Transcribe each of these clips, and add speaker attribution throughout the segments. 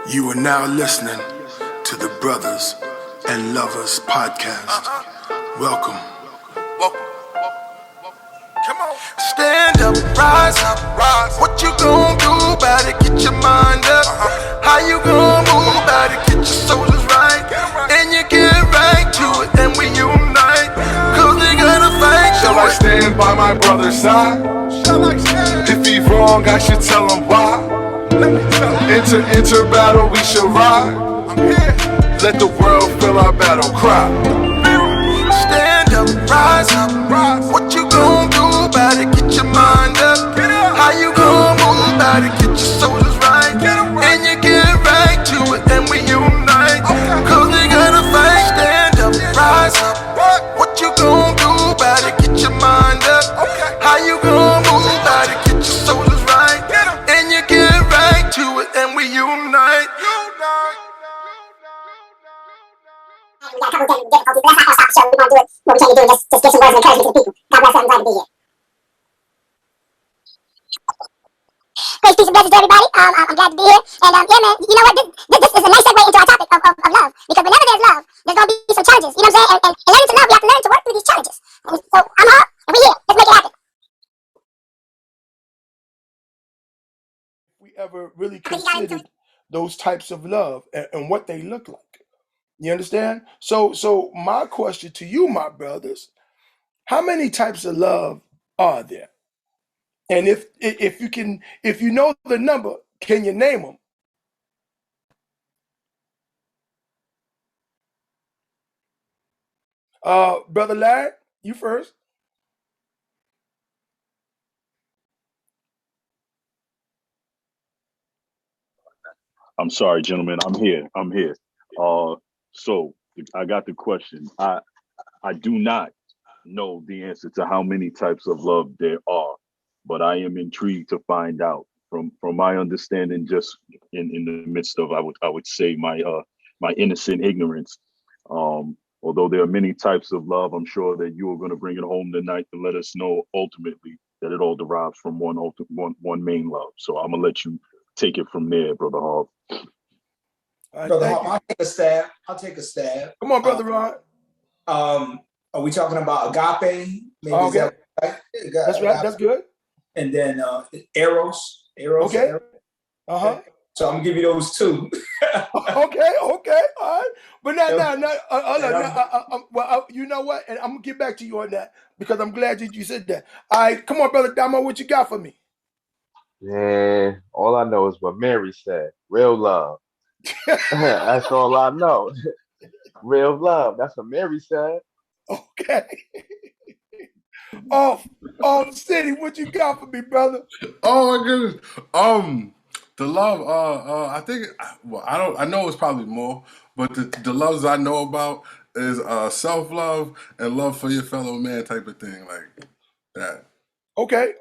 Speaker 1: You are now listening to the Brothers and Lovers Podcast. Welcome. Come on. Stand up, rise up, rise. What you gonna do about it? Get your mind up. How you gonna move about it? Get your shoulders right. And you get right to it, and we unite. Cause they gonna fight.
Speaker 2: Shall I stand by my brother's side? If he wrong, I should tell him why. Enter battle, we shall ride. Let the world feel our battle cry.
Speaker 1: Stand up, rise up, rise. What you gonna do about it? Get your mind up. How you gonna move about it? Get your shoulders right. And you get right to it, and we unite. Cause they gonna fight. Stand up, rise up. What you gonna do about it? Get your mind up. How you gonna move about it? Get your shoulders right. And you get right to it, and we unite.
Speaker 3: We got a couple of difficulties, but that's not going to stop the show. We're going to do it. What we trying to do is just give some words of encouragement to the people. God bless. I'm glad to be here. Grace, peace, and blessings to everybody. I'm glad to be here. And yeah, man, you know what? This is a nice segue into our topic of love. Because whenever there's love, there's going to be some challenges. You know what I'm saying? And learning to love, we have to learn to work through these challenges. And so I'm Hart, and we're here. Let's make it happen.
Speaker 1: We ever really considered those types of love and what they look like. You understand? So my question to you, my brothers, how many types of love are there? And if you know the number, can you name them? Brother Larry, you first.
Speaker 4: I'm sorry, gentlemen. I'm here. So I got the question. I do not know the answer to how many types of love there are, but I am intrigued to find out. From my understanding, just in the midst of I would say my innocent ignorance. Although there are many types of love, I'm sure that you are going to bring it home tonight to let us know ultimately that it all derives from one main love. So I'm gonna let you take it from there, Brother Harv.
Speaker 5: Brother Harv, I'll take a stab.
Speaker 1: Come on, Brother Ron.
Speaker 5: Are we talking about agape? Maybe
Speaker 1: Okay.
Speaker 5: is that right?
Speaker 1: That's right. That's good.
Speaker 5: And then eros.
Speaker 1: Okay.
Speaker 5: Okay. So I'm gonna give you those two.
Speaker 1: Okay. All right. But well, you know what? And I'm gonna get back to you on that because I'm glad you said that. All right, come on, Brother Dimo, what you got for me?
Speaker 6: Man, all I know is what Mary said. Real love. That's all I know. Real love. That's what Mary said.
Speaker 1: Okay. Off City, what you got for me, brother?
Speaker 2: Oh my goodness. The love. I think. Well, I know it's probably more, but the loves I know about is self-love and love for your fellow man type of thing, like that.
Speaker 1: Okay.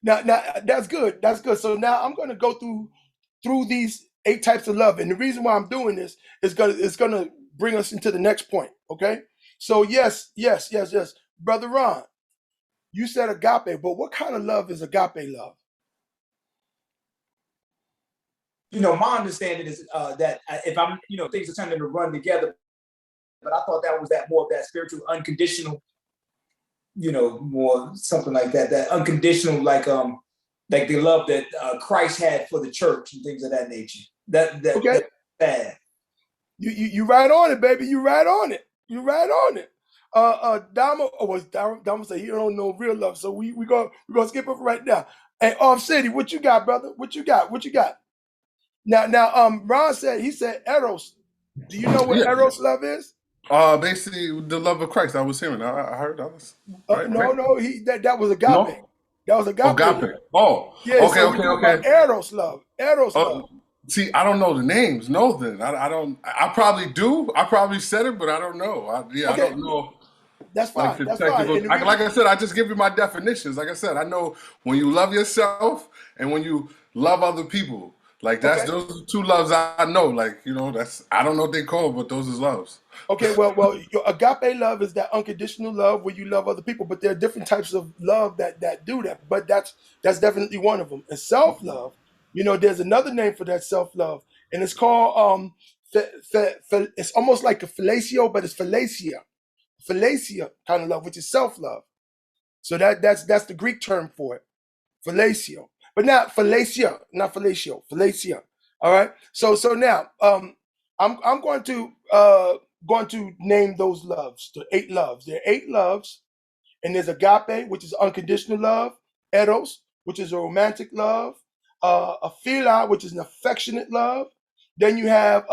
Speaker 1: Now that's good. That's good. So now I'm gonna go through these 8 types of love, and the reason why I'm doing this is gonna bring us into the next point. Okay. So yes, Brother Ron, you said agape, but what kind of love is agape love?
Speaker 5: You know, my understanding is that if I'm, things are tending to run together, but I thought that was more of that spiritual, unconditional, more something like that. That unconditional, like the love that Christ had for the church and things of that nature.
Speaker 1: Okay.
Speaker 5: Bad.
Speaker 1: You right on it, baby. You right on it. Damo said he don't know real love, so we gonna skip it right now. And Off City, what you got, brother? What you got? Now, Ron said eros. Do you know what eros love is?
Speaker 2: Basically the love of Christ. I was hearing. I heard that was right.
Speaker 1: No, that was agape.
Speaker 2: No?
Speaker 1: That was agape.
Speaker 2: Agape. Oh,
Speaker 1: yeah.
Speaker 2: Okay.
Speaker 1: About eros love. Love.
Speaker 2: See, I don't know the names. No, then I don't. I probably do. I probably said it, but I don't know. I don't know.
Speaker 1: That's fine.
Speaker 2: Like I said, I just give you my definitions. Like I said, I know when you love yourself and when you love other people. Like those are 2 loves I know. Like that's I don't know what they call, but those is loves.
Speaker 1: Okay, well, your agape love is that unconditional love where you love other people, but there are different types of love that do that. But that's definitely one of them. And self love
Speaker 7: There's another name for that self-love, and it's called it's almost like a fellatio, but it's Philacia kind of love, which is self-love. So that's the Greek term for it, fellatio, but not fellatio, not fellatio, fellatio. All right. So now I'm going to name those loves, the 8 loves. There are 8 loves, and there's agape, which is unconditional love, eros, which is a romantic love, a philia, which is an affectionate love. Then you have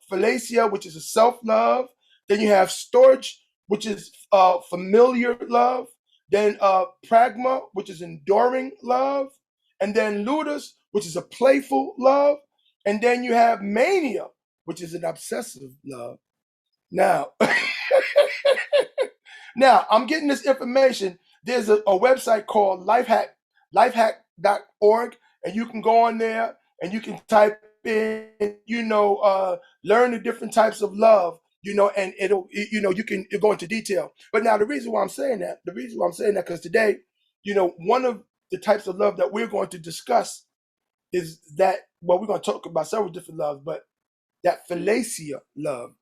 Speaker 7: philacia, which is a self-love. Then you have storge, which is familiar love. Then pragma, which is enduring love. And then ludus, which is a playful love. And then you have mania, which is an obsessive love. Now, now I'm getting this information. There's a website called lifehack.org, and you can go on there and you can type in, learn the different types of love, and you can go into detail. But now the reason why I'm saying that, because today, one of the types of love that we're going to discuss is that, well, we're going to talk about several different loves, but that philacia love,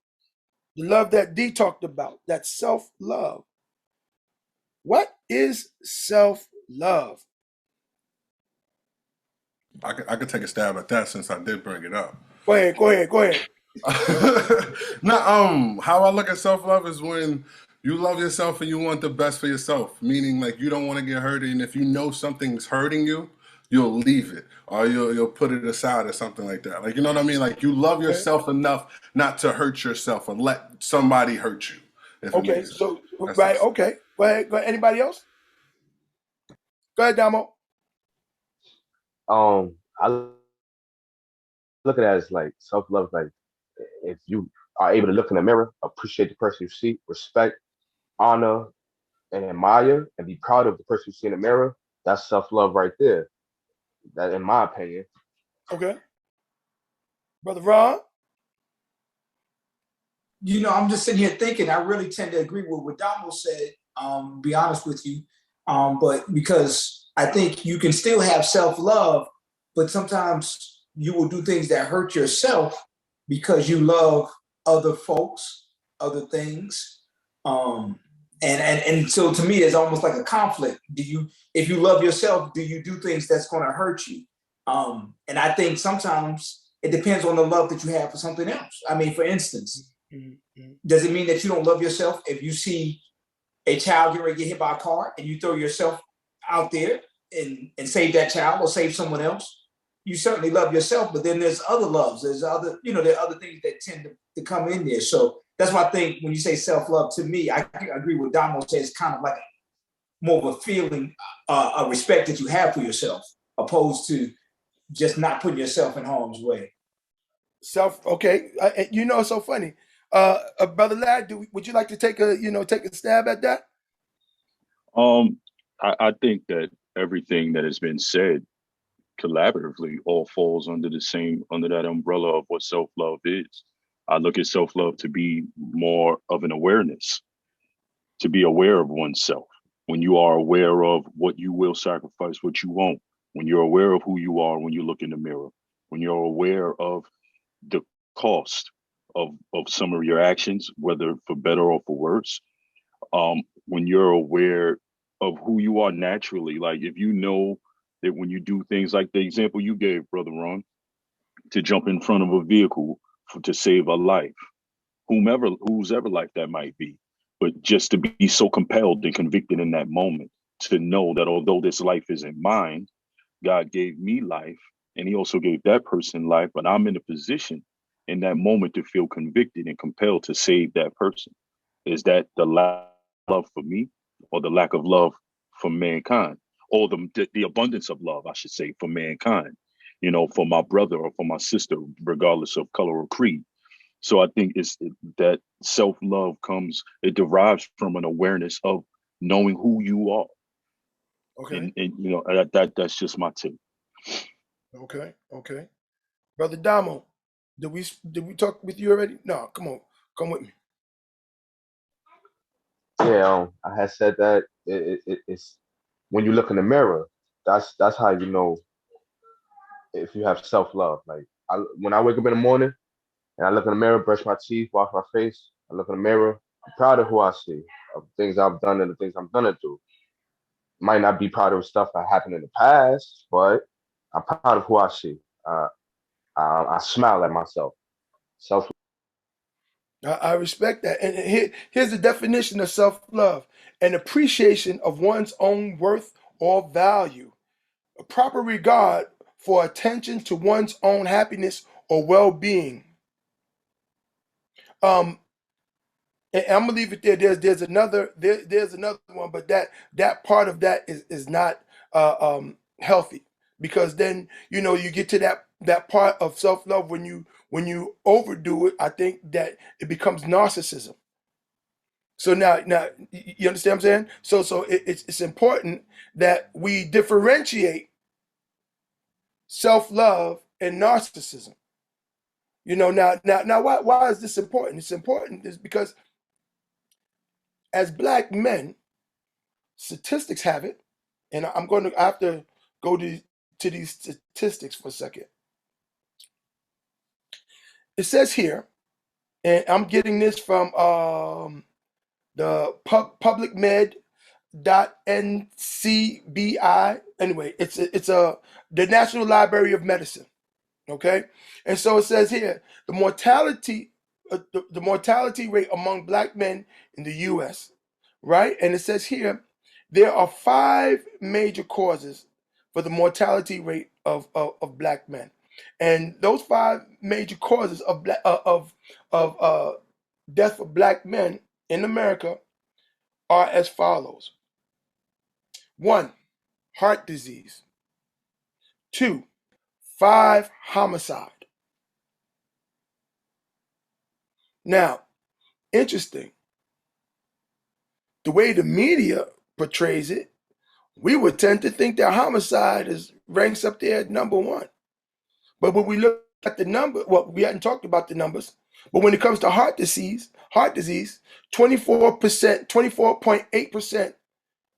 Speaker 7: the love that D talked about, that self-love. What is self-love?
Speaker 2: I could take a stab at that since I did bring it up.
Speaker 7: Go ahead.
Speaker 2: Now, how I look at self-love is when you love yourself and you want the best for yourself, meaning like you don't want to get hurt, and if you know something's hurting you, you'll leave it or you'll put it aside or something like that. Like, you know what I mean? Like you love yourself enough not to hurt yourself and let somebody hurt you. If it makes sense.
Speaker 7: So right, okay. Go ahead. Anybody else? Go ahead, Damo.
Speaker 6: I look at it as like self-love, like if you are able to look in the mirror, appreciate the person you see, respect, honor, and admire, and be proud of the person you see in the mirror, that's self-love right there. That, in my opinion.
Speaker 7: Okay. Brother Ron?
Speaker 5: I'm just sitting here thinking, I really tend to agree with what Damo said, be honest with you. But because I think you can still have self-love, but sometimes you will do things that hurt yourself because you love other folks, other things. And so to me, it's almost like a conflict. If you love yourself, do you do things that's going to hurt you? And I think sometimes it depends on the love that you have for something else. I mean, for instance, does it mean that you don't love yourself if you see a child getting ready to get hit by a car and you throw yourself out there and save that child or save someone else? You certainly love yourself, but then there's other loves. There are other things that tend to come in there. So that's why I think when you say self-love, to me, I agree with Damo says, it's kind of like more of a feeling, a respect that you have for yourself, opposed to just not putting yourself in harm's way.
Speaker 7: Okay. It's so funny. Brother Ladd, would you like to take a stab at that?
Speaker 4: I think that everything that has been said collaboratively all falls under that umbrella of what self-love is. I look at self-love to be more of an awareness, to be aware of oneself. When you are aware of what you will sacrifice, what you won't, when you're aware of who you are when you look in the mirror, when you're aware of the cost of some of your actions, whether for better or for worse, when you're aware of who you are naturally, like if you know that when you do things like the example you gave, Brother Ron, to jump in front of a vehicle to save a life, whose ever life that might be, but just to be so compelled and convicted in that moment to know that although this life isn't mine, God gave me life and he also gave that person life, but I'm in a position in that moment to feel convicted and compelled to save that person. Is that the lack of love for me or the lack of love for mankind, or the abundance of love, I should say, for mankind, for my brother or for my sister, regardless of color or creed? So I think that self-love it derives from an awareness of knowing who you are.
Speaker 7: Okay.
Speaker 4: And that's just my take.
Speaker 7: Okay. Brother Damo, did we talk with you already? No, come on. Come with me.
Speaker 6: Yeah, I had said that it's when you look in the mirror, that's how you know if you have self-love. Like when I wake up in the morning and I look in the mirror, brush my teeth, wash my face, I look in the mirror, I'm proud of who I see, of things I've done and the things I'm gonna do. Might not be proud of stuff that happened in the past, but I'm proud of who I see. I smile at myself. Self.
Speaker 7: I respect that. And here's the definition of self love: an appreciation of one's own worth or value, a proper regard for attention to one's own happiness or well being. And I'm gonna leave it there. There's another one, but that part of that is not healthy, because then you get to that part of self love when you overdo it. I think that it becomes narcissism. So now you understand what I'm saying? So it's important that we differentiate self love and narcissism. Now why is this important? It's important is because as black men, statistics have it, and I have to go to these statistics for a second. It says here, and I'm getting this from the publicmed.ncbi. Anyway, it's the National Library of Medicine. Okay, and so it says here the mortality rate among black men in the U.S. Right, and it says here there are 5 major causes for the mortality rate of black men, and those 5 major causes of death for black men in America are as follows: 1, heart disease; 2, 5, homicide. Now, interesting, the way the media portrays it, we would tend to think that homicide ranks up there at number 1. But when we look at the number, well, we hadn't talked about the numbers, but when it comes to heart disease, 24.8%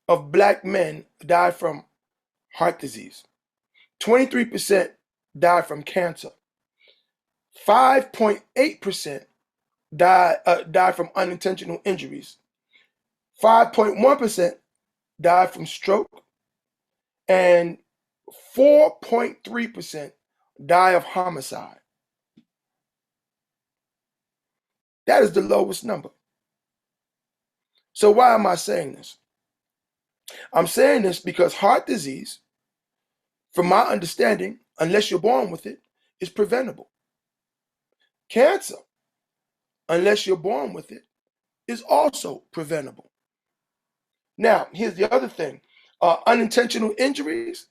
Speaker 7: of black men die from heart disease. 23% die from cancer. 5.8% die from unintentional injuries. 5.1% die from stroke, and 4.3% die of homicide. That is the lowest number. So why am I saying this? I'm saying this because heart disease, from my understanding, unless you're born with it, is preventable. Cancer, unless you're born with it, is also preventable. Now, here's the other thing. Unintentional injuries,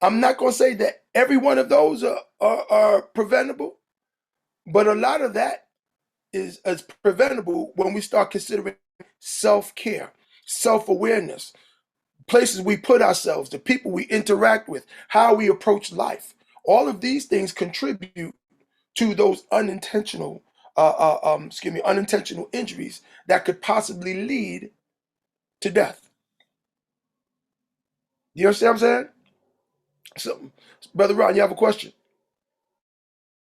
Speaker 7: I'm not going to say that every one of those are preventable, but a lot of that is preventable when we start considering self-care, self-awareness, places we put ourselves, the people we interact with, how we approach life. All of these things contribute to those unintentional injuries that could possibly lead to death. You understand what I'm saying? So, Brother Ron, you have a question?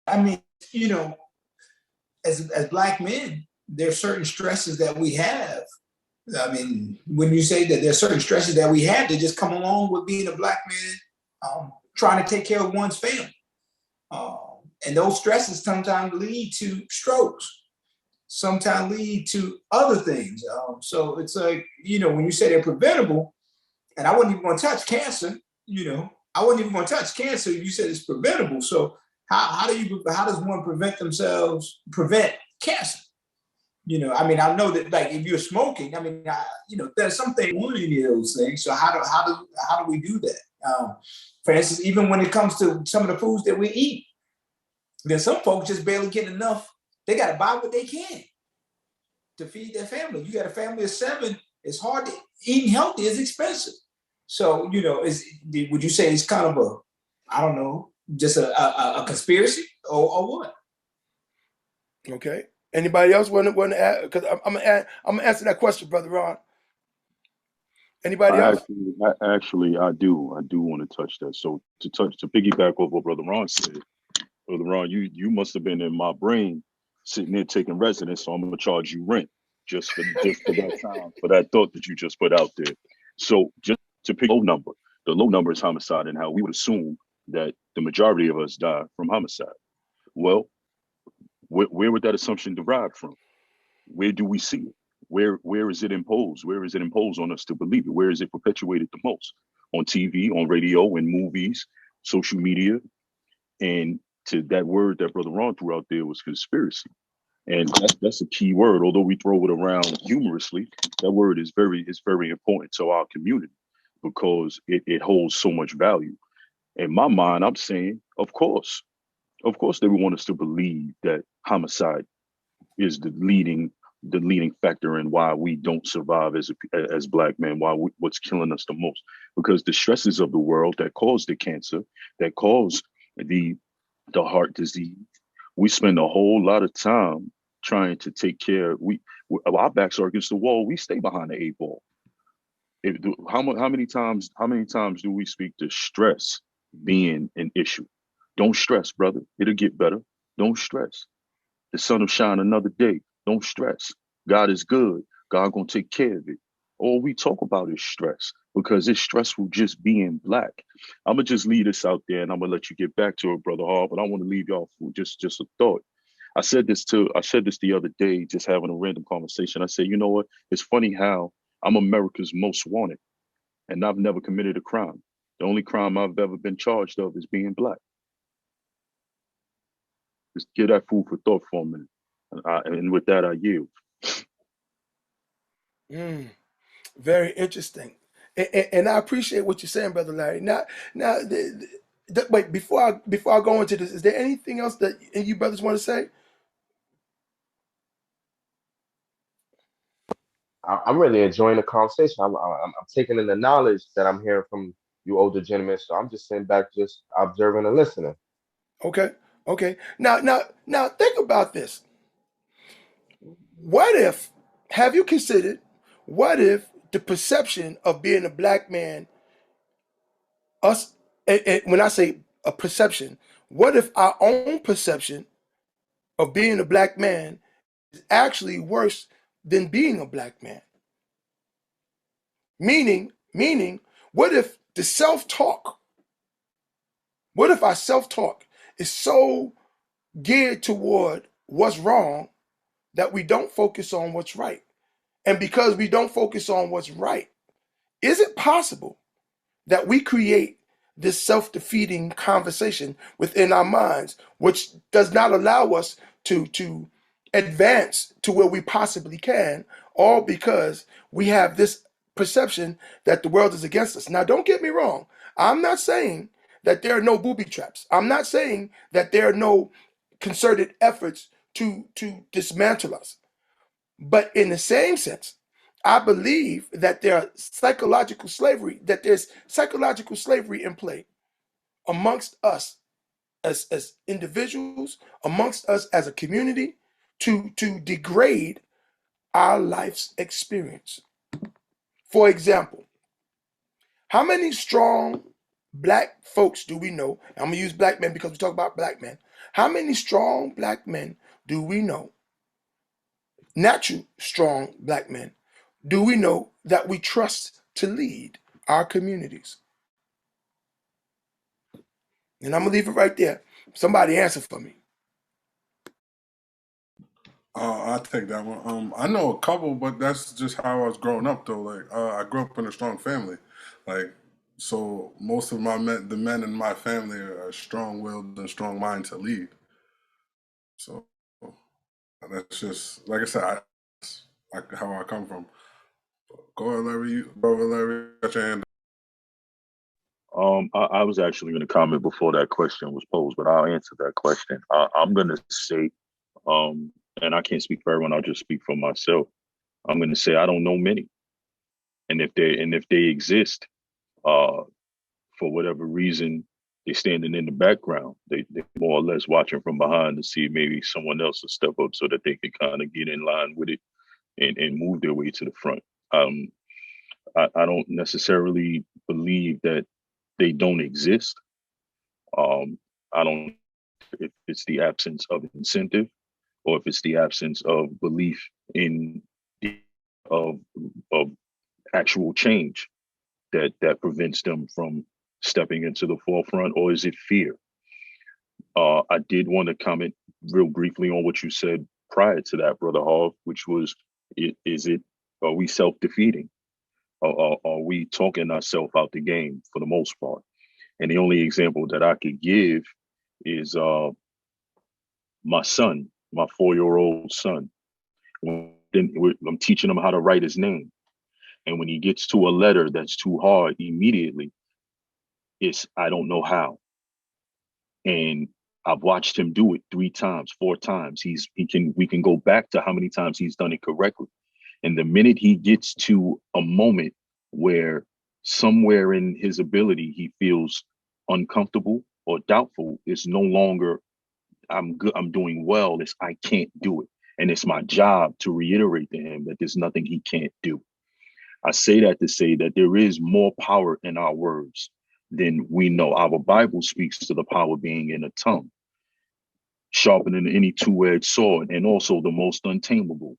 Speaker 5: I mean, as black men, there are certain stresses that we have. I mean, when you say that there are certain stresses that we have that just come along with being a black man, trying to take care of one's family. And those stresses sometimes lead to strokes, sometimes lead to other things. So it's like, when you say they're preventable, and I wasn't even going to touch cancer, I wasn't even going to touch cancer if you said it's preventable. So how does one prevent cancer? I mean, I know that, like, if you're smoking, I mean, there's something on any of those things. So how do we do that? For instance, even when it comes to some of the foods that we eat, there's some folks just barely get enough. They got to buy what they can to feed their family. You got a family of 7. It's hard to eating healthy is expensive. So, would you say it's kind of I don't know, just a conspiracy or what?
Speaker 7: Okay. Anybody else want to add? Because I'm gonna answer that question, Brother Ron. Anybody else?
Speaker 4: I do want to touch that. So to piggyback off what Brother Ron said, Brother Ron, you must have been in my brain sitting there taking residence, so I'm gonna charge you rent just for that time, for that thought that you just put out there. So just to pick the low number is homicide, and how we would assume that the majority of us die from homicide. Well, where would that assumption derive from? Where do we see it? Where is it imposed? Where is it imposed on us to believe it? Where is it perpetuated the most? On TV, on radio, in movies, social media, and to that word that Brother Ron threw out there was conspiracy. And that's a key word. Although we throw it around humorously, that word is very important to our community because it holds so much value. In my mind, I'm saying, of course, they would want us to believe that homicide is the leading factor in why we don't survive as Black men, what's killing us the most, because the stresses of the world that cause the cancer, that cause the heart disease, we spend a whole lot of time trying to take care. Our backs are against the wall. We stay behind the 8 ball. How many times do we speak to stress being an issue? Don't stress, brother. It'll get better. Don't stress. The sun will shine another day. Don't stress. God is good. God gonna take care of it. All we talk about is stress because it's stressful just being Black. I'm gonna just leave this out there and I'm gonna let you get back to it, Brother Hall. But I want to leave y'all with just a thought. I said this the other day, just having a random conversation. I said, you know what? It's funny how I'm America's most wanted, and I've never committed a crime. The only crime I've ever been charged of is being Black. Just give that food for thought for a minute. And with that, I yield.
Speaker 7: Very interesting, and I appreciate what you're saying, Brother Larry. Now, wait, before I go into this, is there anything else that you brothers want to say?
Speaker 6: I'm really enjoying the conversation. I'm taking in the knowledge that I'm hearing from you older gentlemen. So I'm just sitting back, just observing and listening.
Speaker 7: Okay. Now, think about this. What if? Have you considered? What if the perception of being a Black man, when I say a perception, what if our own perception of being a Black man is actually worse than being a Black man? Meaning, what if the self-talk? What if our self-talk is so geared toward what's wrong that we don't focus on what's right? And because we don't focus on what's right, is it possible that we create this self-defeating conversation within our minds, which does not allow us to advance to where we possibly can, all because we have this perception that the world is against us? Now, don't get me wrong. I'm not saying that there are no booby traps. I'm not saying that there are no concerted efforts to dismantle us. But in the same sense, I believe that there's psychological slavery in play amongst us as individuals, amongst us as a community, to degrade our life's experience. For example, how many strong Black folks do we know? I'm gonna use Black men because we talk about Black men. How many strong Black men do we know? Natural strong Black men do we know that we trust to lead our communities? And I'm gonna leave it right there. Somebody answer for me.
Speaker 2: I'll take that one. I know a couple, but that's just how I was growing up, though. Like, I grew up in a strong family, like, so most of the men in my family are strong-willed and strong-minded to lead. So that's just like I said, how I come from. Go ahead, Larry. Brother Larry, got your hand.
Speaker 4: I was actually going to comment before that question was posed, but I'll answer that question. I'm going to say, and I can't speak for everyone. I'll just speak for myself. I'm going to say I don't know many, and if they exist, for whatever reason, they're standing in the background. They more or less watching from behind to see maybe someone else will step up so that they can kind of get in line with it and move their way to the front. I don't necessarily believe that they don't exist. I don't if it's the absence of incentive or if it's the absence of belief in of of actual change that prevents them from stepping into the forefront, or is it fear? I did want to comment real briefly on what you said prior to that, Brother Hall, which was, are we self-defeating? Are we talking ourselves out the game for the most part? And the only example that I could give is my son, my 4-year-old son. I'm teaching him how to write his name. And when he gets to a letter that's too hard, immediately it's, I don't know how. And I've watched him do it 3 times, 4 times. We can go back to how many times he's done it correctly. And the minute he gets to a moment where somewhere in his ability he feels uncomfortable or doubtful, it's no longer I'm good, I'm doing well, it's I can't do it. And it's my job to reiterate to him that there's nothing he can't do. I say that to say that there is more power in our words than we know. Our Bible speaks to the power being in the tongue, sharper than any two-edged sword, and also the most untamable.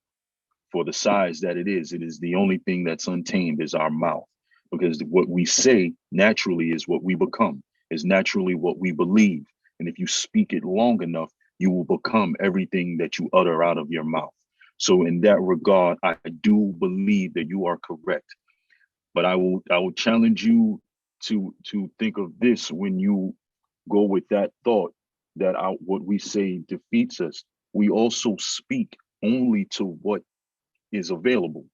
Speaker 4: For the size that it is the only thing that's untamed is our mouth, because what we say naturally is what we become, is naturally what we believe. And if you speak it long enough, you will become everything that you utter out of your mouth. So in that regard, I do believe that you are correct. But I will challenge you to think of this when you go with that thought that what we say defeats us. We also speak only to what is available,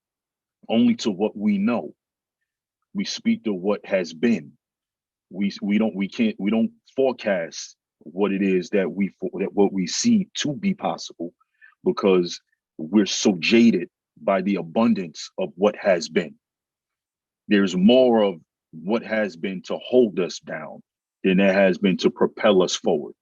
Speaker 4: only to what we know. We speak to what has been. We don't forecast what it is that what we see to be possible, because we're so jaded by the abundance of what has been. There's more of what has been to hold us down than there has been to propel us forward.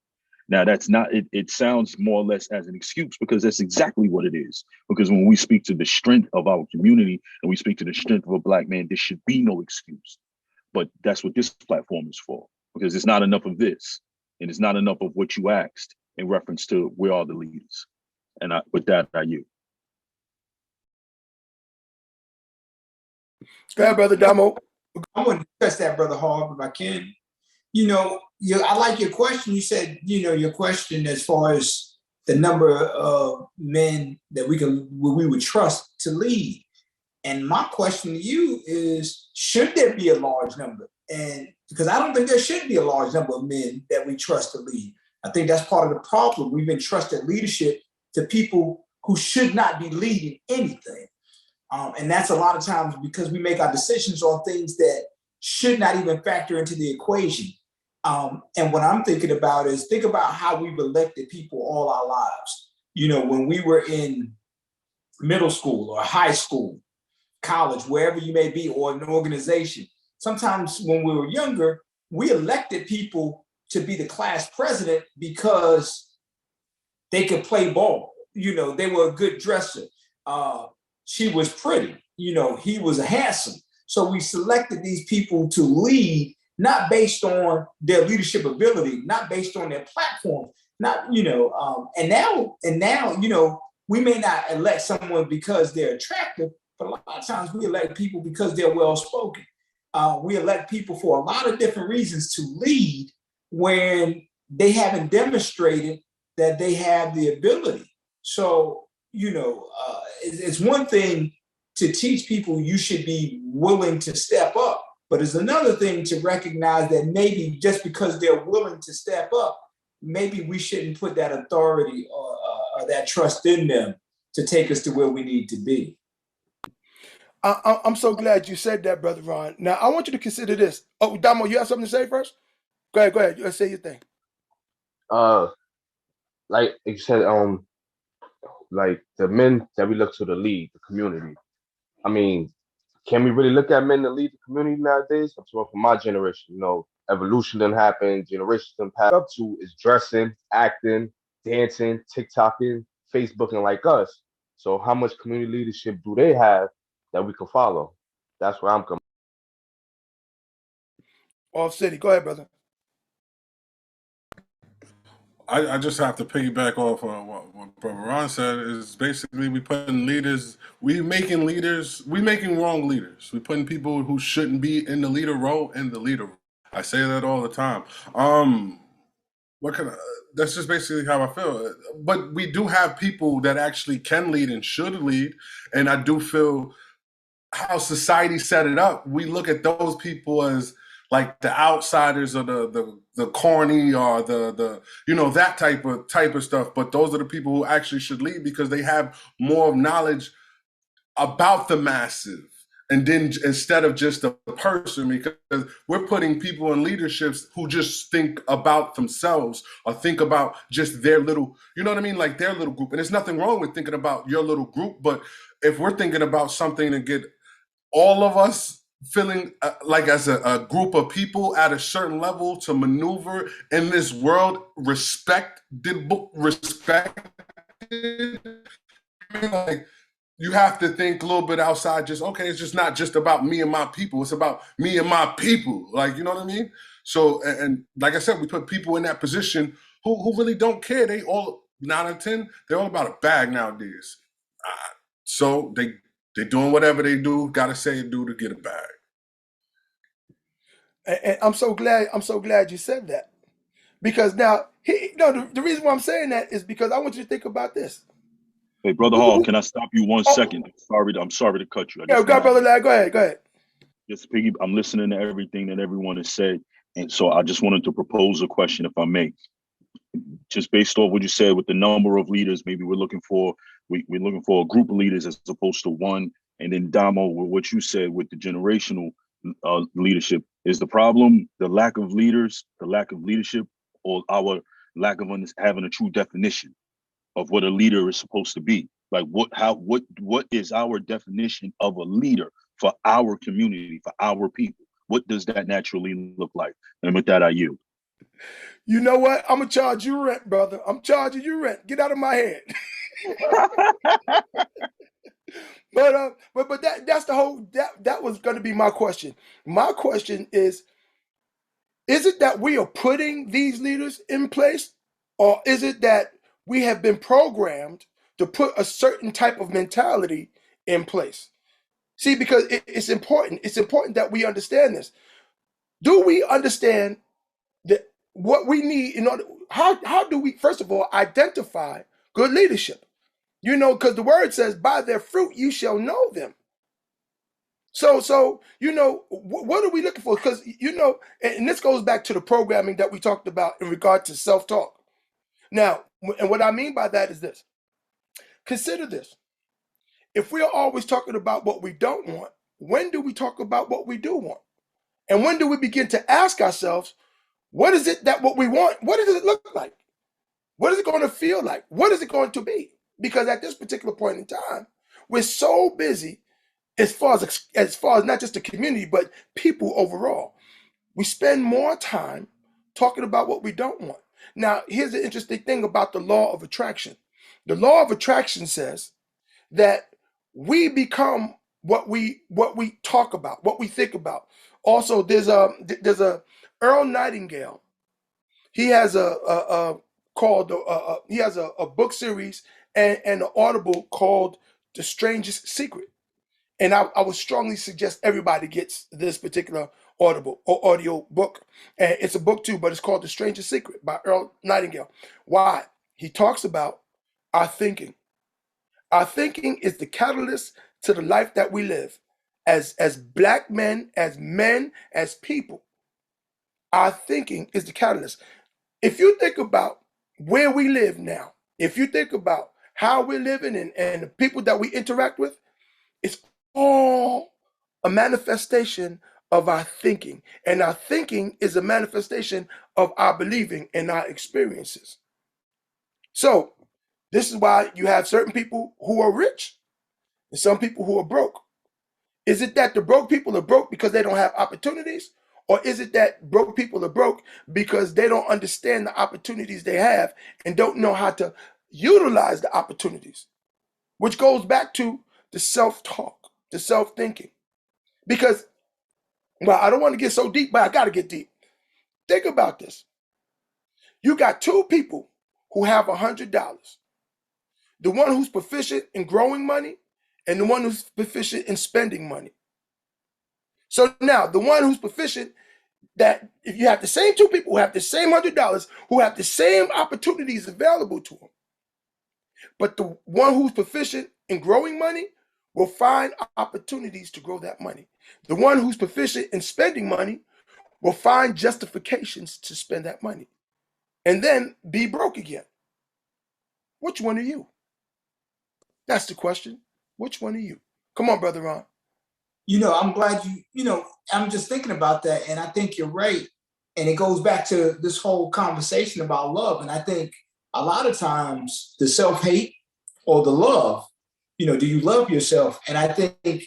Speaker 4: Now, that's not, it sounds more or less as an excuse, because that's exactly what it is. Because when we speak to the strength of our community and we speak to the strength of a Black man, there should be no excuse. But that's what this platform is for, because it's not enough of this. And it's not enough of what you asked in reference to where are the leaders. And with that, I yield.
Speaker 7: Go ahead, Brother Damo.
Speaker 5: I want to discuss that, Brother Hall, if I can. I like your question. You said, your question as far as the number of men that we would trust to lead. And my question to you is, should there be a large number? And because I don't think there should be a large number of men that we trust to lead. I think that's part of the problem. We've been trusted leadership to people who should not be leading anything. And that's a lot of times because we make our decisions on things that should not even factor into the equation. And what I'm thinking about is, think about how we've elected people all our lives. When we were in middle school or high school, college, wherever you may be, or an organization. Sometimes when we were younger, we elected people to be the class president because they could play ball. They were a good dresser. She was pretty. He was handsome. So we selected these people to lead, not based on their leadership ability, not based on their platform, and now, we may not elect someone because they're attractive, but a lot of times we elect people because they're well-spoken. We elect people for a lot of different reasons to lead when they haven't demonstrated that they have the ability. So, it's one thing to teach people you should be willing to step up, but it's another thing to recognize that maybe just because they're willing to step up, maybe we shouldn't put that authority or that trust in them to take us to where we need to be.
Speaker 7: I'm so glad you said that, Brother Ron. Now, I want you to consider this. Oh, Damo, you have something to say first? Go ahead. Let's say your thing.
Speaker 6: Like you said, like the men that we look to lead the community. I mean, can we really look at men that lead the community nowadays? I'm talking from my generation. Evolution done happened, generations done passed. Up to is dressing, acting, dancing, TikToking, Facebooking like us. So how much community leadership do they have that we can follow? That's where I'm coming.
Speaker 7: Off City. Go ahead, brother.
Speaker 2: I just have to piggyback off what Brother Ron said. Is basically we making wrong leaders. We putting people who shouldn't be in the leader role in the leader role. I say that all the time. What can I, that's just basically how I feel. But we do have people that actually can lead and should lead, and I do feel how society set it up. We look at those people as like the outsiders or the corny or the that type of stuff. But those are the people who actually should lead because they have more knowledge about the massive. And then instead of just a person, because we're putting people in leaderships who just think about themselves or think about just their little, you know what I mean? Like their little group. And there's nothing wrong with thinking about your little group. But if we're thinking about something to get all of us feeling like as a group of people at a certain level to maneuver in this world, like you have to think a little bit outside just, okay, it's just not just about me and my people. It's about me and my people. Like, you know what I mean? So, and like I said, we put people in that position who really don't care. They all, 9 or 10, they're all about a bag nowadays. So they're doing whatever they do, gotta say and do to get a bag.
Speaker 7: And I'm so glad you said that. Because now, the reason why I'm saying that is because I want you to think about this.
Speaker 4: Hey, Brother Hall, can I stop you 1 second? I'm sorry to cut you.
Speaker 7: Brother Lad, go ahead.
Speaker 4: Just I'm listening to everything that everyone has said. And so I just wanted to propose a question, if I may. Just based off what you said with the number of leaders, maybe we're looking for a group of leaders as opposed to one. And then Damo, with what you said with the generational leadership, is the problem the lack of leaders, the lack of leadership, or our lack of having a true definition of what a leader is supposed to be? Like what is our definition of a leader for our community, for our people? What does that naturally look like? And with that, I yield.
Speaker 7: You know what? I'm gonna charge you rent, brother. I'm charging you rent. Get out of my head. But that's the whole that was gonna be my question. My question is it that we are putting these leaders in place, or is it that we have been programmed to put a certain type of mentality in place? See, because it's important. It's important that we understand this. Do we understand that what we need in order? How do we, first of all, identify good leadership? Because the word says, "By their fruit you shall know them." So what are we looking for? Because and this goes back to the programming that we talked about in regard to self-talk. Now, and what I mean by that is this. Consider this. If we are always talking about what we don't want, when do we talk about what we do want? And when do we begin to ask ourselves, what is it that what we want? What does it look like? What is it going to feel like? What is it going to be? Because at this particular point in time, we're so busy as far as not just the community, but people overall. We spend more time talking about what we don't want. Now, here's the interesting thing about the law of attraction. The law of attraction says that we become what we talk about, what we think about. Also, there's a Earl Nightingale. He has a book series and an audible called The Strangest Secret. And I would strongly suggest everybody gets this particular audible or audio book. And it's a book too, but it's called The Strangest Secret by Earl Nightingale. Why? He talks about our thinking. Our thinking is the catalyst to the life that we live. As Black men, as people, our thinking is the catalyst. If you think about where we live now, if you think about how we're living and the people that we interact with, it's all a manifestation of our thinking. And our thinking is a manifestation of our believing and our experiences. So this is why you have certain people who are rich and some people who are broke. Is it that the broke people are broke because they don't have opportunities? Or is it that broke people are broke because they don't understand the opportunities they have and don't know how to utilize the opportunities? Which goes back to the self-talk, the self-thinking. Because, well, I don't want to get so deep, but I got to get deep. Think about this. You got two people who have $100. The one who's proficient in growing money and the one who's proficient in spending money. So now the one who's proficient, that if you have the same two people who have the same $100, who have the same opportunities available to them, but the one who's proficient in growing money will find opportunities to grow that money. The one who's proficient in spending money will find justifications to spend that money and then be broke again. Which one are you? That's the question. Which one are you? Come on, Brother Ron.
Speaker 5: I'm glad I'm just thinking about that, and I think you're right. And it goes back to this whole conversation about love. And I think a lot of times the self-hate or the love, do you love yourself? And I think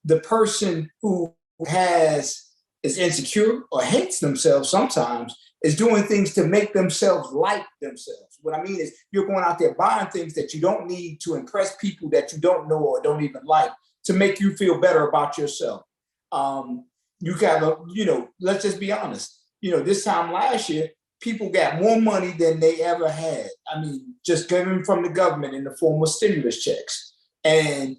Speaker 5: the person who is insecure or hates themselves sometimes is doing things to make themselves like themselves. What I mean is you're going out there buying things that you don't need to impress people that you don't know or don't even like to make you feel better about yourself. You gotta, let's just be honest. This time last year, people got more money than they ever had. I mean, just given from the government in the form of stimulus checks. And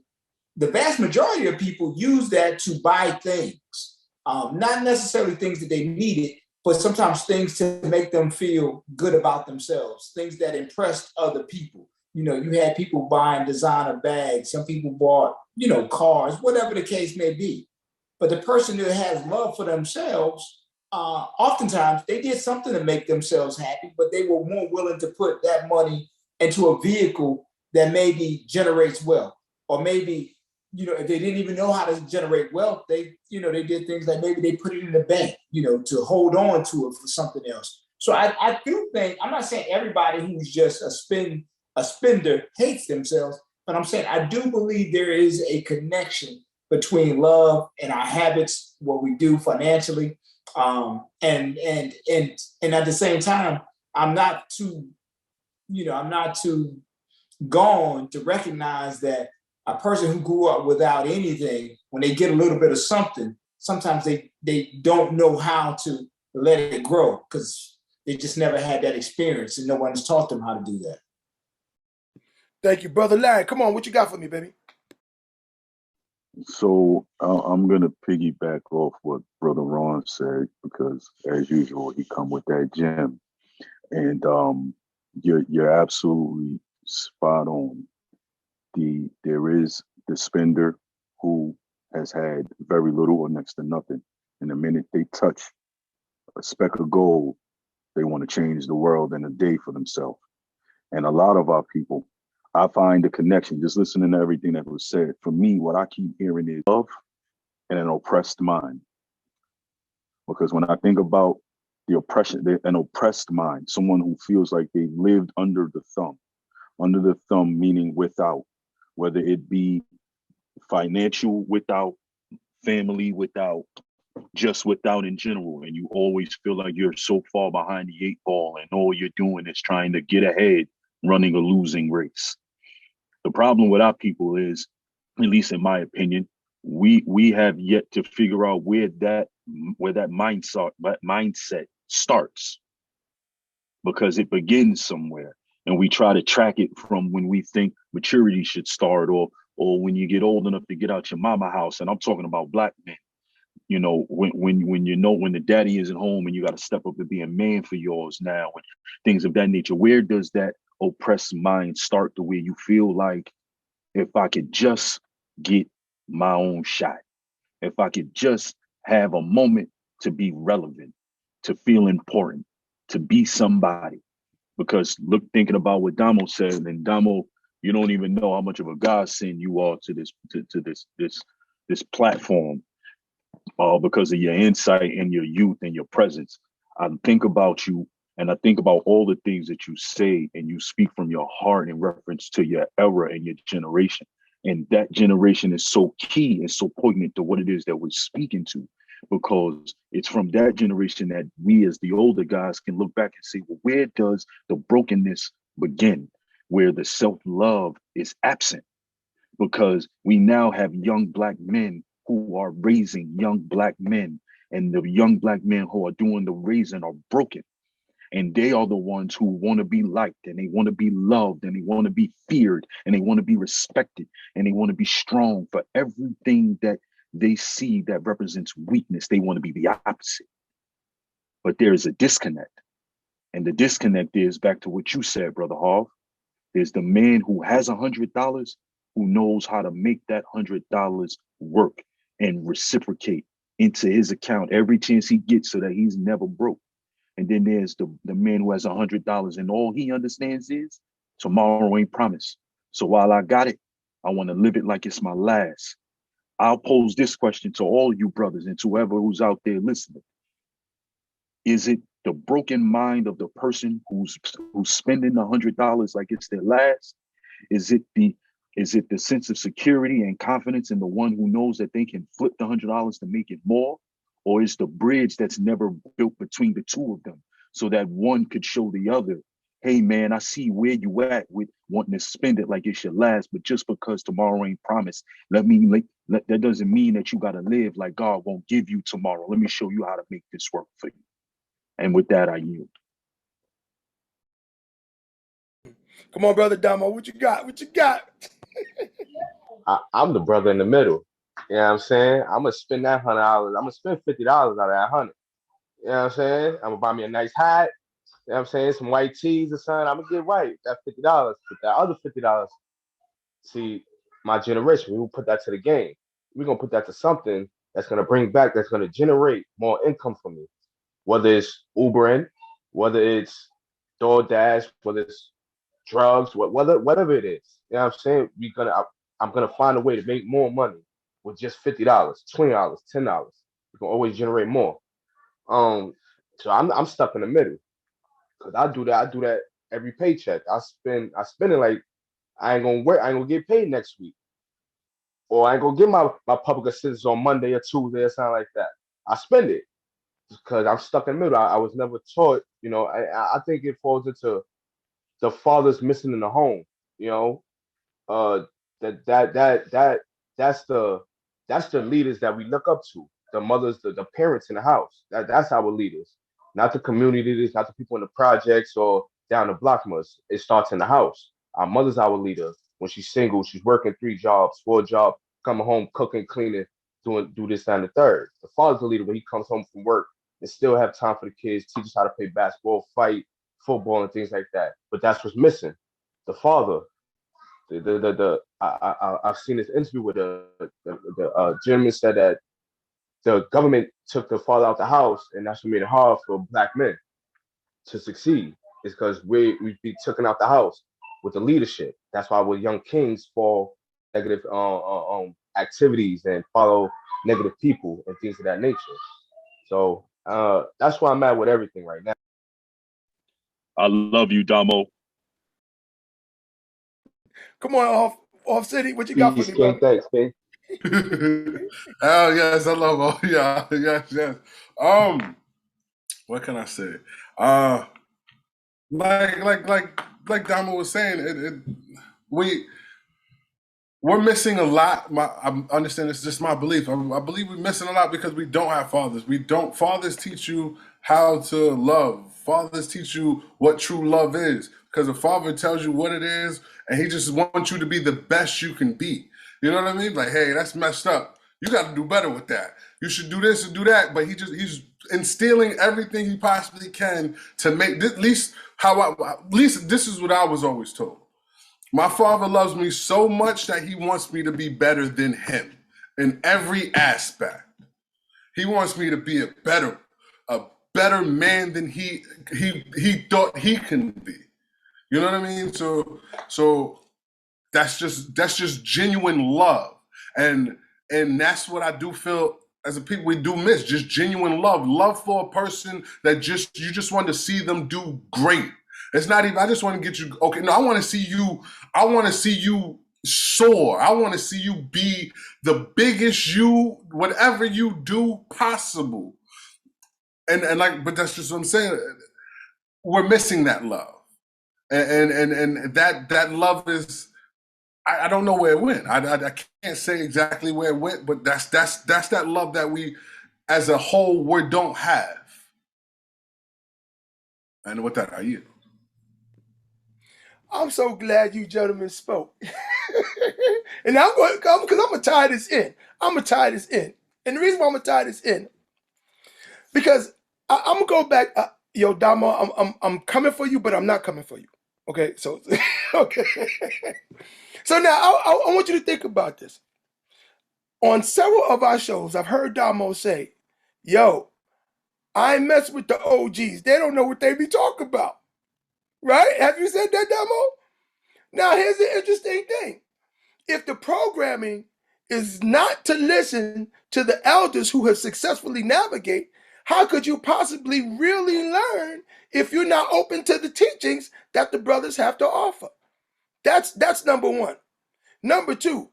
Speaker 5: the vast majority of people use that to buy things, not necessarily things that they needed, but sometimes things to make them feel good about themselves, things that impressed other people. You had people buying designer bags. Some people bought, cars, whatever the case may be. But the person who has love for themselves, oftentimes they did something to make themselves happy, but they were more willing to put that money into a vehicle that maybe generates wealth. Or maybe, if they didn't even know how to generate wealth, they did things like maybe they put it in the bank, to hold on to it for something else. So I do think, I'm not saying everybody who's just a spender hates themselves, but I'm saying I do believe there is a connection between love and our habits, what we do financially, and at the same time, I'm not too gone to recognize that a person who grew up without anything, when they get a little bit of something, sometimes they don't know how to let it grow because they just never had that experience and no one's taught them how to do that.
Speaker 7: Thank you, Brother Larry. Come on, what you got for me, baby?
Speaker 4: So I'm going to piggyback off what Brother Ron said, because as usual, he come with that gem. And you're absolutely spot on. There is the spender who has had very little or next to nothing. And the minute they touch a speck of gold, they want to change the world in a day for themselves. And a lot of our people, I find the connection, just listening to everything that was said. For me, what I keep hearing is love and an oppressed mind. Because when I think about the oppression, an oppressed mind, someone who feels like they lived under the thumb meaning without, whether it be financial without, family without, just without in general. And you always feel like you're so far behind the 8 ball and all you're doing is trying to get ahead, running a losing race. The problem with our people is, at least in my opinion, we have yet to figure out where that mindset starts, because it begins somewhere, and we try to track it from when we think maturity should start, or when you get old enough to get out your mama house. And I'm talking about Black men. When the daddy isn't home and you got to step up and be a man for yours now, and things of that nature. Where does that oppressed mind start, the way you feel like, if I could just get my own shot, if I could just have a moment to be relevant, to feel important, to be somebody. Because thinking about what Damo said, and Damo, you don't even know how much of a godsend you are to this platform, because of your insight and your youth and your presence. I think about you, and I think about all the things that you say, and you speak from your heart in reference to your era and your generation. And that generation is so key and so poignant to what it is that we're speaking to, because it's from that generation that we as the older guys can look back and say, well, where does the brokenness begin? Where the self-love is absent, because we now have young Black men who are raising young black men, and the young black men who are doing the raising are broken. And they are the ones who want to be liked, and they want to be loved, and they want to be feared, and they want to be respected, and they want to be strong for everything that they see that represents weakness. They want to be the opposite. But there is a disconnect. And the disconnect is back to what you said, Brother Harv. There's the man who has $100 who knows how to make that $100 work and reciprocate into his account every chance he gets so that he's never broke. And then there's the man who has $100 and all he understands is tomorrow ain't promised. So while I got it, I want to live it like it's my last. I'll pose this question to all you brothers and to whoever who's out there listening. Is it the broken mind of the person who's spending $100 like it's their last? Is it the sense of security and confidence in the one who knows that they can flip the $100 to make it more? Or is the bridge that's never built between the two of them so that one could show the other, hey man, I see where you at with wanting to spend it like it's your last, but just because tomorrow ain't promised, that doesn't mean that you got to live like God won't give you tomorrow. Let me show you how to make this work for you. And with that, I yield.
Speaker 7: Come on, Brother Damo, what you got? What you got?
Speaker 6: I'm the brother in the middle. You know what I'm saying? I'm gonna spend that $100. I'm gonna spend $50 out of that 100. You know what I'm saying? I'm gonna buy me a nice hat. You know what I'm saying? Some white tees or something. I'm gonna get right. That $50. But that other $50, see, my generation, we will put that to the game. We're gonna put that to something that's gonna bring back, that's gonna generate more income for me. Whether it's Ubering, whether it's DoorDash, whether it's drugs, whatever it is. You know what I'm saying? I'm gonna find a way to make more money with just $50, $20, $10. You can always generate more. So I'm stuck in the middle. Cause I do that every paycheck. I spend it like I ain't gonna work, I ain't gonna get paid next week. Or I ain't gonna get my public assistance on Monday or Tuesday or something like that. I spend it because I'm stuck in the middle. I was never taught, I think it falls into the fathers missing in the home, that's the leaders that we look up to, the mothers, the parents in the house. That's our leaders, not the community leaders, not the people in the projects or down the block from us. It starts in the house. Our mother's our leader. When she's single, she's working 3 jobs, 4 jobs, coming home, cooking, cleaning, do this and the third. The father's the leader when he comes home from work and still have time for the kids, teach us how to play basketball, fight, football, and things like that. But that's what's missing. The father. I've seen this interview with the gentleman said that the government took the father out the house, and that's what made it hard for black men to succeed. Is because we be taken out the house with the leadership. That's why with young kings fall negative activities and follow negative people and things of that nature. So that's why I'm at with everything right now.
Speaker 4: I love you, Damo.
Speaker 7: Come on, off City, what you got for me, brother?
Speaker 6: Thanks, King.
Speaker 2: Hell yes, I love all y'all. Yes. What can I say? Like Damo was saying, we're missing a lot. I understand it's just my belief. I believe we're missing a lot because we don't have fathers. Fathers teach you how to love. Fathers teach you what true love is. Because a father tells you what it is, and he just wants you to be the best you can be. You know what I mean? Like, hey, that's messed up. You got to do better with that. You should do this and do that. But he's instilling everything he possibly can to make at least this is what I was always told. My father loves me so much that he wants me to be better than him in every aspect. He wants me to be a better man than he thought he can be. You know what I mean? So that's just genuine love. And that's what I do feel as a people we do miss, just genuine love for a person that you just want to see them do great. It's not even, I just want to get you, okay, no, I want to see you soar. I want to see you be the biggest whatever you do possible. And but that's just what I'm saying. We're missing that love. And that love is I don't know where it went. I can't say exactly where it went, but that's that love that we, as a whole, we don't have. And with that, are you?
Speaker 7: I'm so glad you gentlemen spoke. And I'm going because I'm gonna tie this in. I'm gonna tie this in. And the reason why I'm gonna tie this in, because I'm gonna go back. Yo, Damo, I'm coming for you, but I'm not coming for you. Okay, so okay. So now I want you to think about this. On several of our shows, I've heard Damo say, "Yo, I ain't mess with the OGs. They don't know what they be talking about." Right? Have you said that, Damo? Now here's the interesting thing. If the programming is not to listen to the elders who have successfully navigated, how could you possibly really learn if you're not open to the teachings that the brothers have to offer? That's number one. Number two,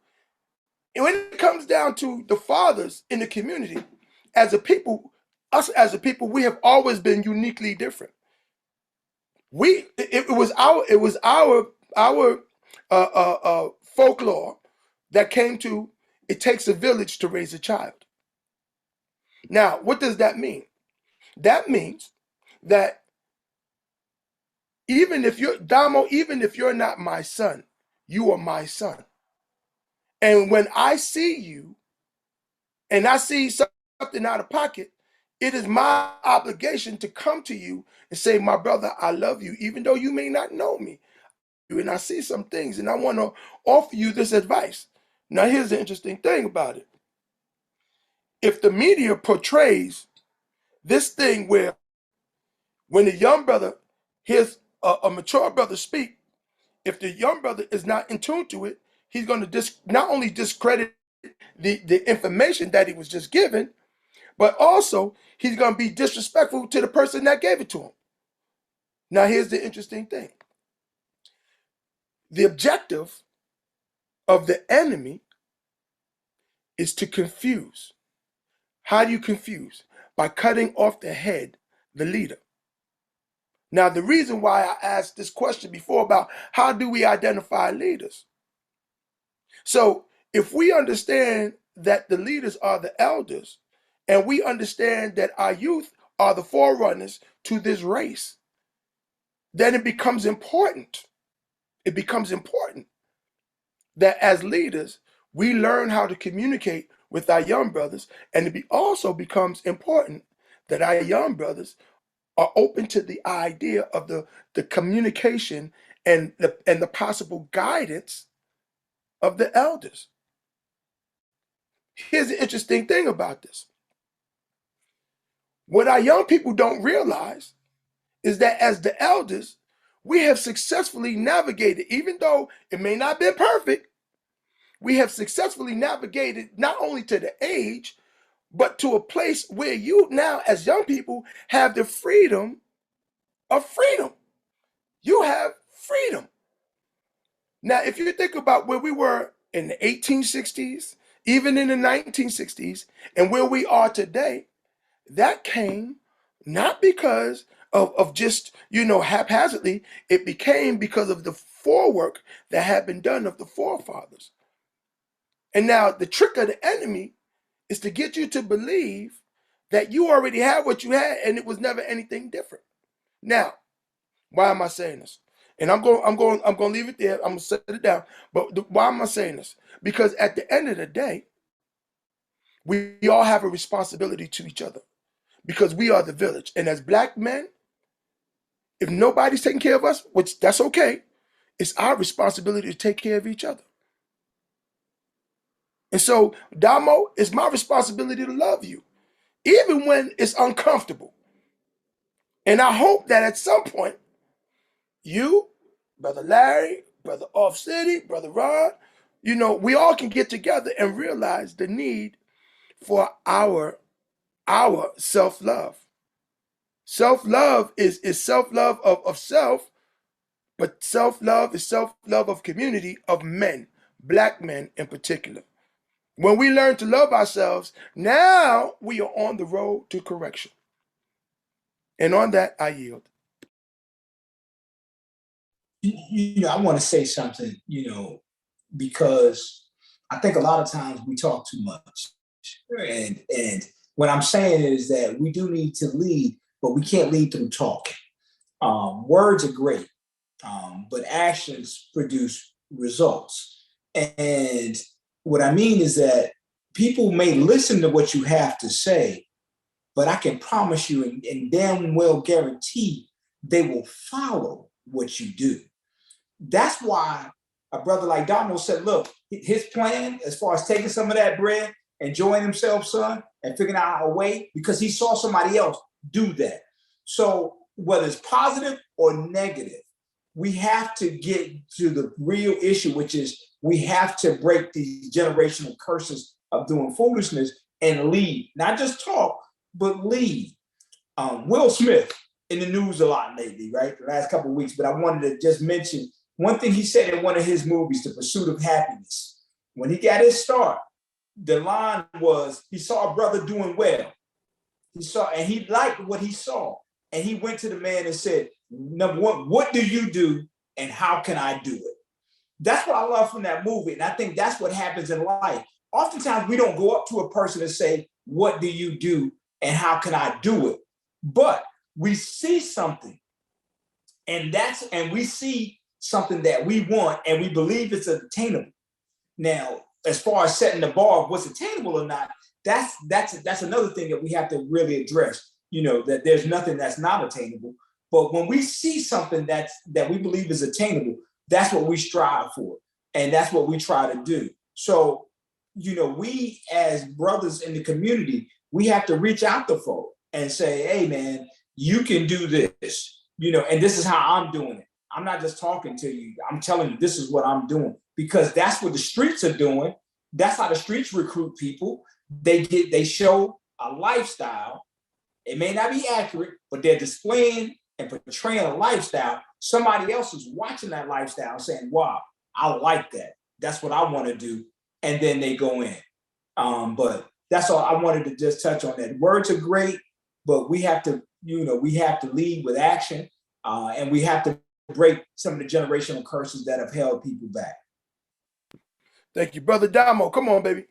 Speaker 7: when it comes down to the fathers in the community, as a people, us as a people, we have always been uniquely different. It was our folklore that came to, it takes a village to raise a child. Now, what does that mean? That means that even if you're not my son, you are my son. And when I see you and I see something out of pocket, it is my obligation to come to you and say, my brother, I love you, even though you may not know me. And I see some things and I want to offer you this advice. Now, here's the interesting thing about it. If the media portrays this thing where when the young brother hears a mature brother speak, if the young brother is not in tune to it, he's going to not only discredit the information that he was just given, but also he's going to be disrespectful to the person that gave it to him. Now, here's the interesting thing. The objective of the enemy is to confuse. How do you confuse? By cutting off the head, the leader. Now, the reason why I asked this question before about how do we identify leaders? So if we understand that the leaders are the elders, and we understand that our youth are the forerunners to this race, then it becomes important. It becomes important that as leaders, we learn how to communicate with our young brothers, and it also becomes important that our young brothers are open to the idea of the communication and the possible guidance of the elders. Here's the interesting thing about this. What our young people don't realize is that as the elders, we have successfully navigated, even though it may not have been perfect, we have successfully navigated not only to the age, but to a place where you now, as young people, have the freedom of freedom. You have freedom. Now, if you think about where we were in the 1860s, even in the 1960s, and where we are today, that came not because of just, haphazardly. It became because of the forework that had been done of the forefathers. And now the trick of the enemy is to get you to believe that you already had what you had and it was never anything different. Now, why am I saying this? And I'm going to leave it there. I'm going to set it down. But why am I saying this? Because at the end of the day, we all have a responsibility to each other because we are the village. And as black men, if nobody's taking care of us, which that's okay, it's our responsibility to take care of each other. And so, Damo, it's my responsibility to love you, even when it's uncomfortable. And I hope that at some point, you, Brother Larry, Brother Off City, Brother Ron, we all can get together and realize the need for our self-love. Self-love is self-love of self, but self-love is self-love of community, of men, black men in particular. When we learn to love ourselves, now we are on the road to correction. And on that, I yield.
Speaker 5: I want to say something, because I think a lot of times we talk too much. And what I'm saying is that we do need to lead, but we can't lead through talking. Words are great, but actions produce results. And what I mean is that people may listen to what you have to say, but I can promise you and damn well guarantee they will follow what you do. That's why a brother like Donald said, look, his plan as far as taking some of that bread, enjoying himself, son, and figuring out a way, because he saw somebody else do that. So whether it's positive or negative, we have to get to the real issue, which is we have to break these generational curses of doing foolishness and lead, not just talk, but lead. Will Smith in the news a lot lately, right? The last couple of weeks, but I wanted to just mention one thing he said in one of his movies, The Pursuit of Happiness. When he got his start, the line was, he saw a brother doing well. And he liked what he saw. And he went to the man and said, number one, what do you do and how can I do it? That's what I love from that movie. And I think that's what happens in life. Oftentimes we don't go up to a person and say, what do you do and how can I do it? But we see something and we see something that we want and we believe it's attainable. Now, as far as setting the bar of what's attainable or not, that's another thing that we have to really address. You know, that there's nothing that's not attainable. But when we see something that we believe is attainable, that's what we strive for. And that's what we try to do. So, you know, we as brothers in the community, we have to reach out to folk and say, hey, man, you can do this, you know, and this is how I'm doing it. I'm not just talking to you. I'm telling you, this is what I'm doing, because that's what the streets are doing. That's how the streets recruit people. They show a lifestyle. It may not be accurate, but they're displaying and portraying a lifestyle. Somebody else is watching that lifestyle saying, wow, I like that. That's what I want to do. And then they go in. But that's all I wanted to just touch on that. Words are great, but we have to, we have to lead with action, and we have to break some of the generational curses that have held people back.
Speaker 7: Thank you, brother Damo. Come on, baby.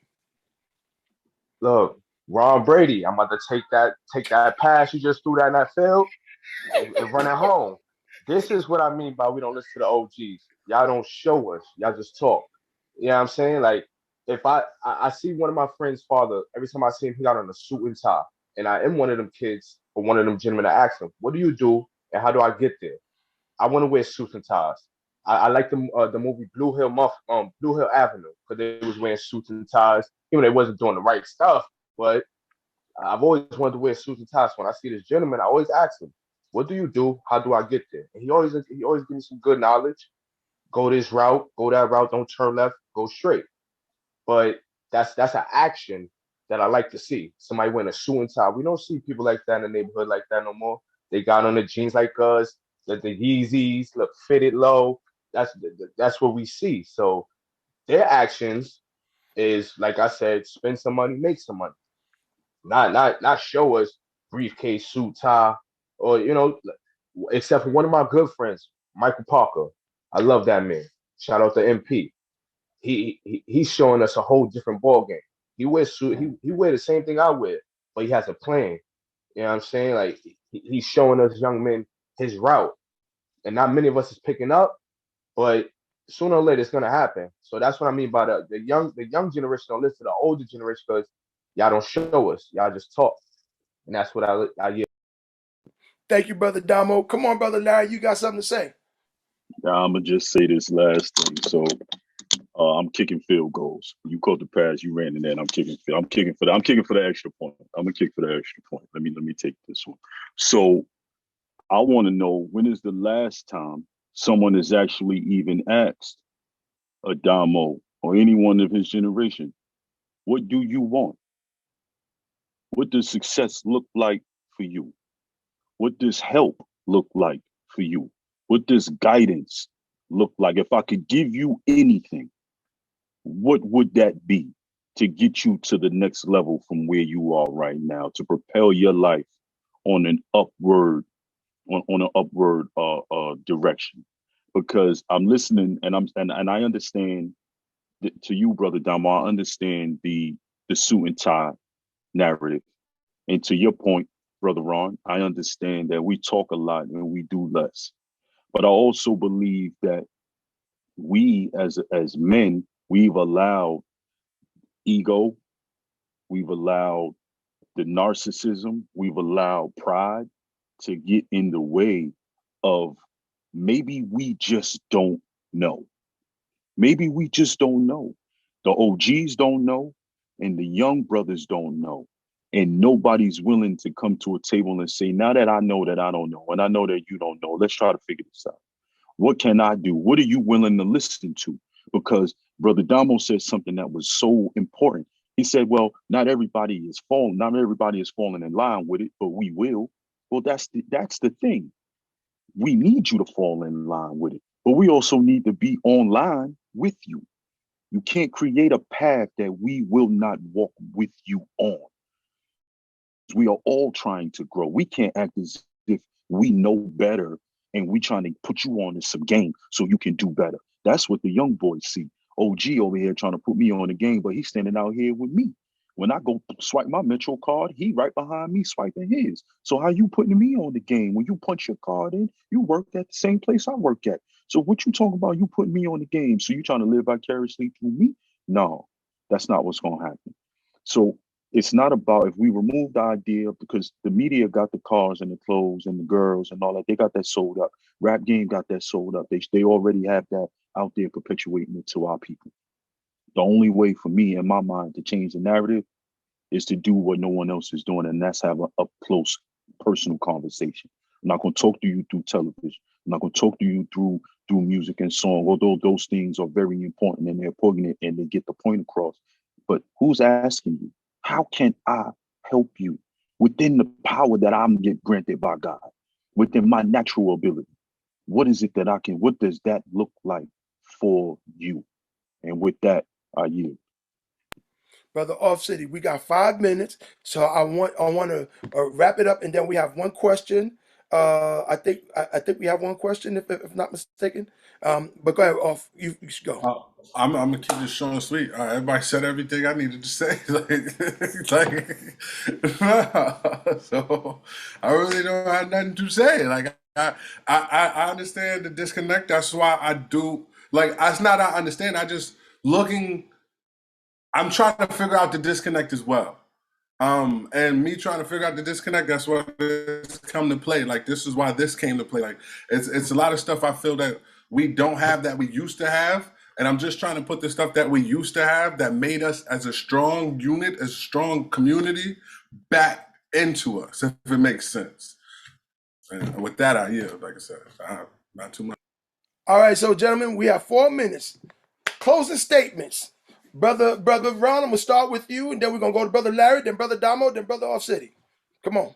Speaker 6: Look, Ron Brady, I'm about to take that pass you just threw that in that field and run it home. This is what I mean by we don't listen to the OGs. Y'all don't show us. Y'all just talk. You know what I'm saying? Like, if I see one of my friend's father, every time I see him, he got on a suit and tie. And I am one of them kids or one of them gentlemen that ask him, what do you do and how do I get there? I want to wear suits and ties. I like the movie Blue Hill Avenue, because they was wearing suits and ties, even though they wasn't doing the right stuff. But I've always wanted to wear suits and ties. When I see this gentleman, I always ask him, what do you do? How do I get there? And he always gives me some good knowledge. Go this route, go that route, don't turn left, go straight. But that's an action that I like to see. Somebody wearing a suit and tie. We don't see people like that in the neighborhood like that no more. They got on the jeans like us, the Yeezys, look fitted low. That's what we see. So their actions is, like I said, spend some money, make some money. Not show us briefcase, suit, tie, or except for one of my good friends, Michael Parker. I love that man. Shout out to MP. He's showing us a whole different ball game. He wears suit. He wear the same thing I wear, but he has a plan. You know what I'm saying? Like he's showing us young men his route, and not many of us is picking up. But sooner or later, it's gonna happen. So that's what I mean by the young generation don't listen to the older generation, because y'all don't show us. Y'all just talk, and that's what I hear.
Speaker 7: Thank you, brother Damo. Come on, brother Larry. You got something to say?
Speaker 4: I'm gonna just say this last thing. So I'm kicking field goals. You caught the pass, you ran in there, and I'm kicking for the extra point. I'm gonna kick for the extra point. Let me take this one. So I want to know, when is the last time someone has actually even asked a Damo or anyone of his generation, what do you want? What does success look like for you? What does help look like for you? What does guidance look like? If I could give you anything, what would that be to get you to the next level from where you are right now, to propel your life on an upward direction? Because I'm listening and I understand to you, Brother Damo, I understand the suit and tie narrative. And to your point, Brother Ron, I understand that we talk a lot and we do less. But I also believe that we as men, we've allowed ego, we've allowed the narcissism, we've allowed pride to get in the way of maybe we just don't know. Maybe we just don't know. The OGs don't know, and the young brothers don't know. And nobody's willing to come to a table and say, now that I know that I don't know, and I know that you don't know, let's try to figure this out. What can I do? What are you willing to listen to? Because Brother Damo said something that was so important. He said, well, not everybody is falling in line with it, but we will. Well, that's the thing. We need you to fall in line with it, but we also need to be online with you. You can't create a path that we will not walk with you on. We are all trying to grow. We can't act as if we know better and we trying to put you on to some game so you can do better. That's what the young boys see. OG over here trying to put me on the game, but he's standing out here with me. When I go swipe my Metro card, he right behind me swiping his. So how you putting me on the game? When you punch your card in, you work at the same place I work at. So what you talking about, you putting me on the game? So you trying to live vicariously through me? No, that's not what's going to happen. So it's not about, if we remove the idea, because the media got the cars and the clothes and the girls and all that, they got that sold up. Rap game got that sold up. They already have that out there perpetuating it to our people. The only way for me, in my mind, to change the narrative is to do what no one else is doing, and that's have an up close, personal conversation. I'm not going to talk to you through television. I'm not going to talk to you through music and song, although those things are very important and they're poignant and they get the point across. But who's asking you? How can I help you within the power that I'm granted by God, within my natural ability? What is it that I can? What does that look like for you? And with that, I yield.
Speaker 7: Brother Off City, we got 5 minutes, so I want to wrap it up, and then we have one question. I think we have one question, if not mistaken. But go ahead, Off. You should go.
Speaker 2: I'm gonna keep this short and sweet. Everybody said everything I needed to say. So I really don't have nothing to say. Like I understand the disconnect. That's why I do. Like it's not I understand. I just looking. I'm trying to figure out the disconnect as well. And me trying to figure out the disconnect, that's what it's come to play. Like this is why this came to play. Like it's a lot of stuff I feel that we don't have that we used to have. And I'm just trying to put the stuff that we used to have that made us as a strong unit, as a strong community, back into us, if it makes sense. And with that, I yield, like I said, not too much.
Speaker 7: All right, so gentlemen, we have 4 minutes. Closing statements. Brother Ron, I'm gonna start with you, and then we're gonna go to Brother Larry, then Brother Damo, then Brother Off City. Come on.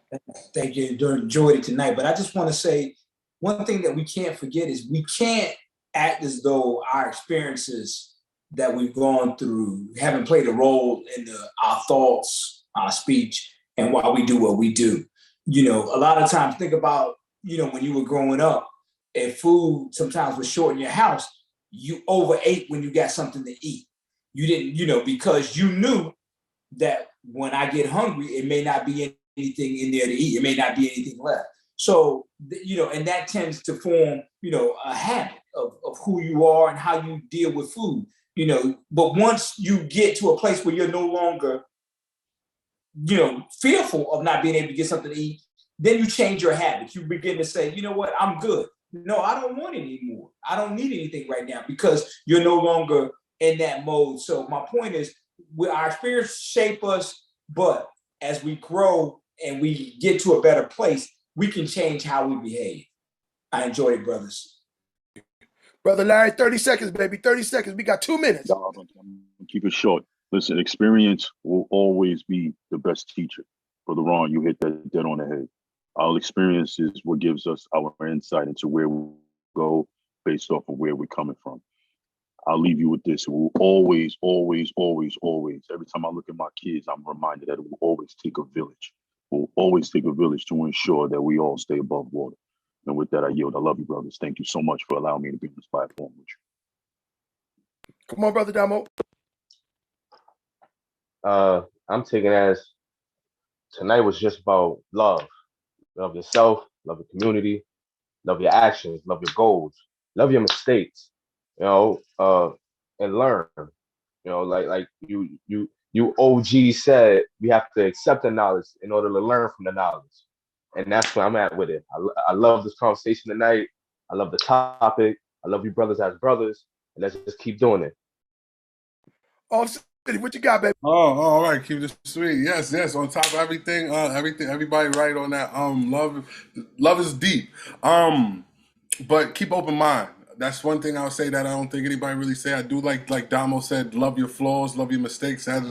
Speaker 5: Thank you. Enjoyed it tonight. But I just want to say one thing that we can't forget is we can't act as though our experiences that we've gone through haven't played a role in our thoughts, our speech, and why we do what we do. You know, a lot of times, think about, you know, when you were growing up, if food sometimes was short in your house, you overate when you got something to eat. You didn't, you know, because you knew that when I get hungry, it may not be anything in there to eat. It may not be anything left. So, you know, and that tends to form, you know, a habit of who you are and how you deal with food, you know. But once you get to a place where you're no longer, you know, fearful of not being able to get something to eat, then you change your habits. You begin to say, you know what, I'm good. No, I don't want it anymore. I don't need anything right now, because you're no longer in that mode. So my point is, our experience shape us, but as we grow and we get to a better place, we can change how we behave. I enjoyed it, brothers.
Speaker 7: Brother Larry, 30 seconds, baby. 30 seconds. We got 2 minutes.
Speaker 4: I'm gonna keep it short. Listen, experience will always be the best teacher. Brother Ron, you hit that dead on the head. Our experience is what gives us our insight into where we go based off of where we're coming from. I'll leave you with this. It will always, always, always, always. Every time I look at my kids, I'm reminded that it will always take a village. It will always take a village to ensure that we all stay above water. And with that, I yield. I love you, brothers. Thank you so much for allowing me to be on this platform with
Speaker 7: Come on, brother Damo.
Speaker 6: I'm taking as tonight was just about love. Love yourself, love your community, love your actions, love your goals, love your mistakes, and learn. Like you OG said, we have to accept the knowledge in order to learn from the knowledge. And that's where I'm at with it. I love this conversation tonight. I love the topic. I love you brothers as brothers. And let's just keep doing it.
Speaker 7: Oh, City, what you got, baby?
Speaker 2: Oh, all right. Keep this sweet. Yes. On top of everything, everybody right on that. Love is deep. But keep open mind. That's one thing I'll say that I don't think anybody really say. I do like Damo said, love your flaws, love your mistakes. That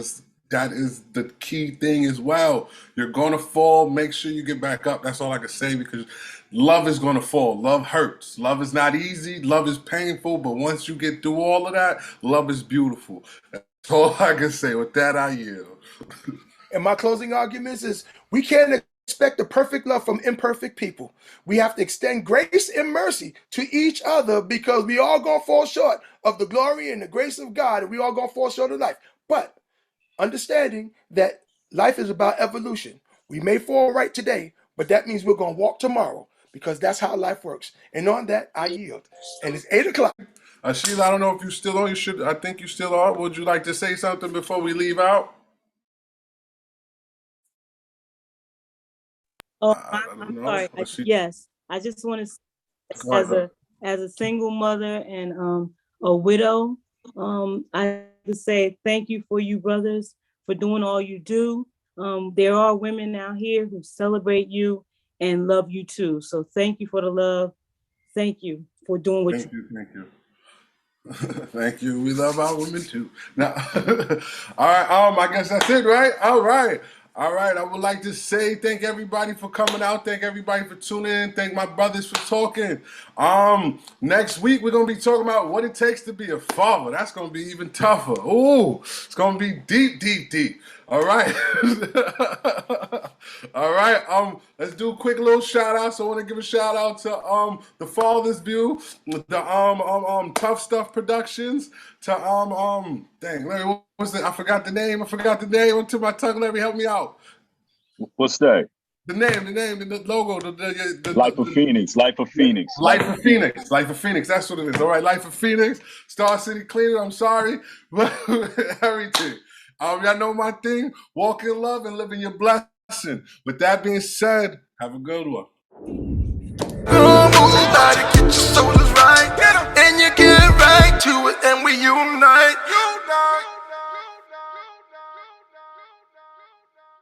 Speaker 2: is the key thing as well. You're gonna fall. Make sure you get back up. That's all I can say, because love is gonna fall. Love hurts. Love is not easy. Love is painful. But once you get through all of that, love is beautiful. That's all I can say. With that, I yield.
Speaker 7: And my closing arguments is we can't expect a perfect love from imperfect people. We have to extend grace and mercy to each other, because we all gonna fall short of the glory and the grace of God, and we all gonna fall short of life. But understanding that life is about evolution. We may fall right today, but that means we're gonna walk tomorrow, because that's how life works. And on that, I yield. And it's 8 o'clock.
Speaker 2: Sheila, I don't know if you still on. I think you still are. Would you like to say something before we leave out?
Speaker 8: Oh,
Speaker 2: I don't
Speaker 8: I'm
Speaker 2: know.
Speaker 8: sorry. Yes, I just want to, as a single mother and a widow, I to say thank you for you brothers for doing all you do. There are women out here who celebrate you and love you too. So thank you for the love. Thank you for doing what
Speaker 2: Thank you. Thank you. We love our women too. Now, all right. I guess that's it, right? All right. I would like to say thank everybody for coming out. Thank everybody for tuning in. Thank my brothers for talking. Next week we're gonna be talking about what it takes to be a father. That's gonna be even tougher. Ooh, it's gonna be deep. All right. All right. Let's do a quick little shout out. So I want to give a shout out to the Father's View, the Tough Stuff Productions, to dang, Larry, what was it? I forgot the name. To my tongue, Larry, help me out.
Speaker 4: What's that?
Speaker 2: The name, the logo, the
Speaker 4: Life of Phoenix.
Speaker 2: Life of Phoenix. That's what it is. All right, Life of Phoenix, Star City Cleaning. I'm sorry, but everything. Y'all know my thing. Walk in love and live in your blessing. With that being said, have a good one.
Speaker 1: Get your shoulders right, and you get right to it, and we unite.